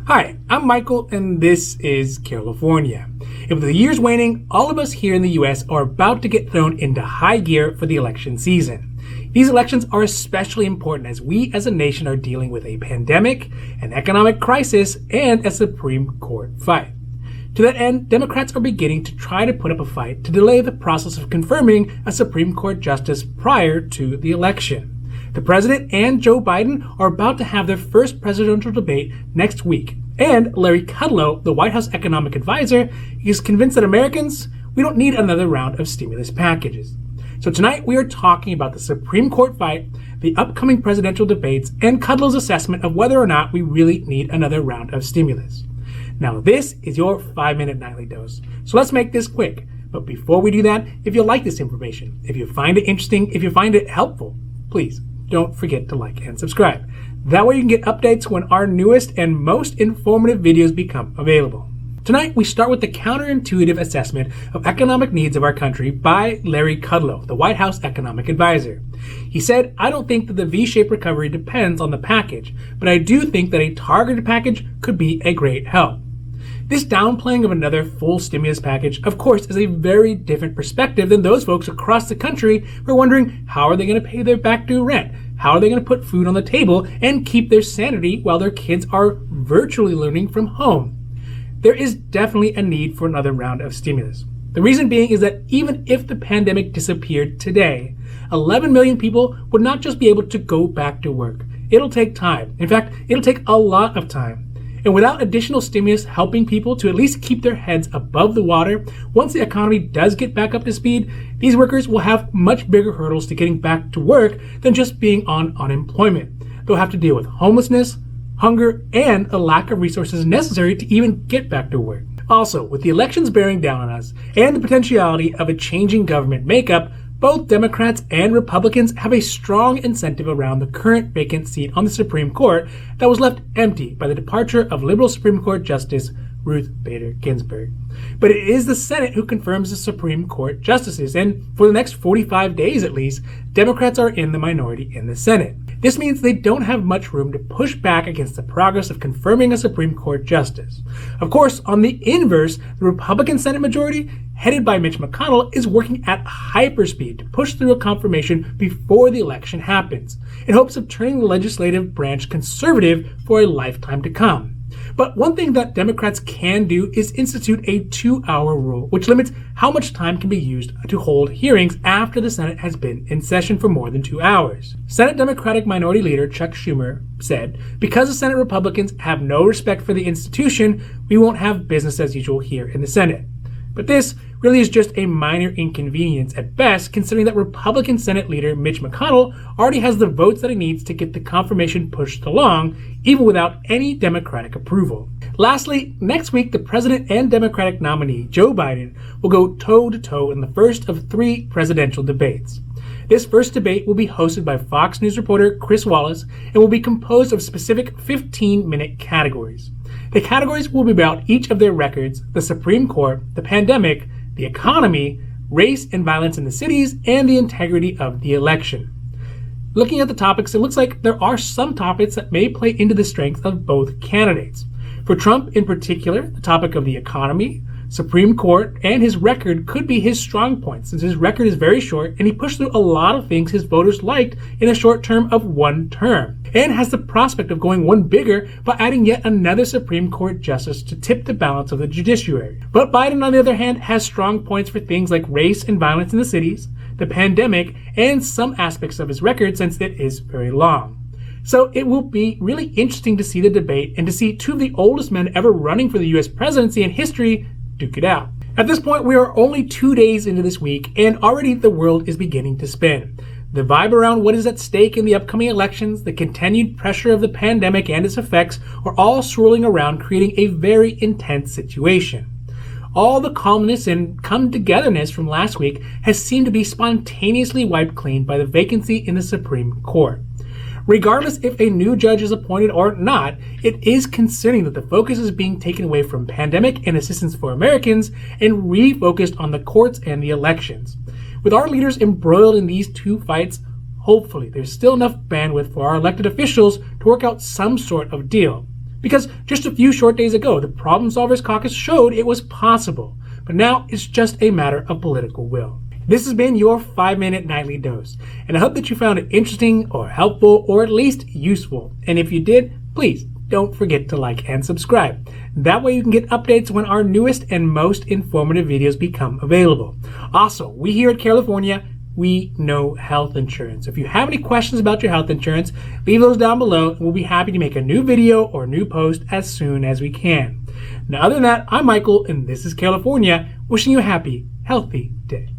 Hi, I'm Michael, and this is Carelifornia. And with the years waning, all of us here in the US are about to get thrown into high gear for the election season. These elections are especially important as we as a nation are dealing with a pandemic, an economic crisis, and a Supreme Court fight. To that end, Democrats are beginning to try to put up a fight to delay the process of confirming a Supreme Court justice prior to the election. The president and Joe Biden are about to have their first presidential debate next week, and Larry Kudlow, the White House economic advisor, is convinced that Americans, we don't need another round of stimulus packages. So tonight we are talking about the Supreme Court fight, the upcoming presidential debates, and Kudlow's assessment of whether or not we really need another round of stimulus. Now this is your 5-minute nightly dose, so let's make this quick. But before we do that, if you like this information, if you find it interesting, if you find it helpful, please don't forget to like and subscribe. That way you can get updates when our newest and most informative videos become available. Tonight we start with the counterintuitive assessment of economic needs of our country by Larry Kudlow, the White House economic advisor. He said, "I don't think that the V-shaped recovery depends on the package, but I do think that a targeted package could be a great help." This downplaying of another full stimulus package, of course, is a very different perspective than those folks across the country who are wondering how are they going to pay their back due rent, how are they going to put food on the table, and keep their sanity while their kids are virtually learning from home. There is definitely a need for another round of stimulus. The reason being is that even if the pandemic disappeared today, 11 million people would not just be able to go back to work. It'll take time. In fact, it'll take a lot of time. And without additional stimulus helping people to at least keep their heads above the water, once the economy does get back up to speed, these workers will have much bigger hurdles to getting back to work than just being on unemployment. They'll have to deal with homelessness, hunger, and a lack of resources necessary to even get back to work. Also, with the elections bearing down on us and the potentiality of a changing government makeup, both Democrats and Republicans have a strong incentive around the current vacant seat on the Supreme Court that was left empty by the departure of liberal Supreme Court Justice Ruth Bader Ginsburg. But it is the Senate who confirms the Supreme Court justices, and for the next 45 days at least, Democrats are in the minority in the Senate. This means they don't have much room to push back against the progress of confirming a Supreme Court justice. Of course, on the inverse, the Republican Senate majority, headed by Mitch McConnell, is working at hyperspeed to push through a confirmation before the election happens, in hopes of turning the legislative branch conservative for a lifetime to come. But one thing that Democrats can do is institute a 2-hour rule, which limits how much time can be used to hold hearings after the Senate has been in session for more than 2 hours. Senate Democratic Minority Leader Chuck Schumer said, "Because the Senate Republicans have no respect for the institution, we won't have business as usual here in the Senate." But this really is just a minor inconvenience at best, considering that Republican Senate leader Mitch McConnell already has the votes that he needs to get the confirmation pushed along, even without any Democratic approval. Lastly, next week, the president and Democratic nominee Joe Biden will go toe-to-toe in the first of 3 presidential debates. This first debate will be hosted by Fox News reporter Chris Wallace and will be composed of specific 15-minute categories. The categories will be about each of their records, the Supreme Court, the pandemic, the economy, race and violence in the cities, and the integrity of the election. Looking at the topics, it looks like there are some topics that may play into the strength of both candidates. For Trump in particular, the topic of the economy, Supreme Court, and his record could be his strong point, since his record is very short and he pushed through a lot of things his voters liked in a short term of 1 term, and has the prospect of going one bigger by adding yet another Supreme Court justice to tip the balance of the judiciary. But Biden, on the other hand, has strong points for things like race and violence in the cities, the pandemic, and some aspects of his record since it is very long. So it will be really interesting to see the debate and to see 2 of the oldest men ever running for the US presidency in history duke it out. At this point, we are only 2 days into this week, and already the world is beginning to spin. The vibe around what is at stake in the upcoming elections, the continued pressure of the pandemic and its effects are all swirling around, creating a very intense situation. All the calmness and come-togetherness from last week has seemed to be spontaneously wiped clean by the vacancy in the Supreme Court. Regardless if a new judge is appointed or not, it is concerning that the focus is being taken away from pandemic and assistance for Americans and refocused on the courts and the elections. With our leaders embroiled in these 2 fights, hopefully there's still enough bandwidth for our elected officials to work out some sort of deal. Because just a few short days ago, the Problem Solvers Caucus showed it was possible, but now it's just a matter of political will. This has been your 5-minute nightly dose, and I hope that you found it interesting or helpful or at least useful. And if you did, please don't forget to like and subscribe. That way you can get updates when our newest and most informative videos become available. Also, we here at Carelifornia, we know health insurance. If you have any questions about your health insurance, leave those down below and we'll be happy to make a new video or new post as soon as we can. Now, other than that, I'm Michael and this is Carelifornia, wishing you a happy, healthy day.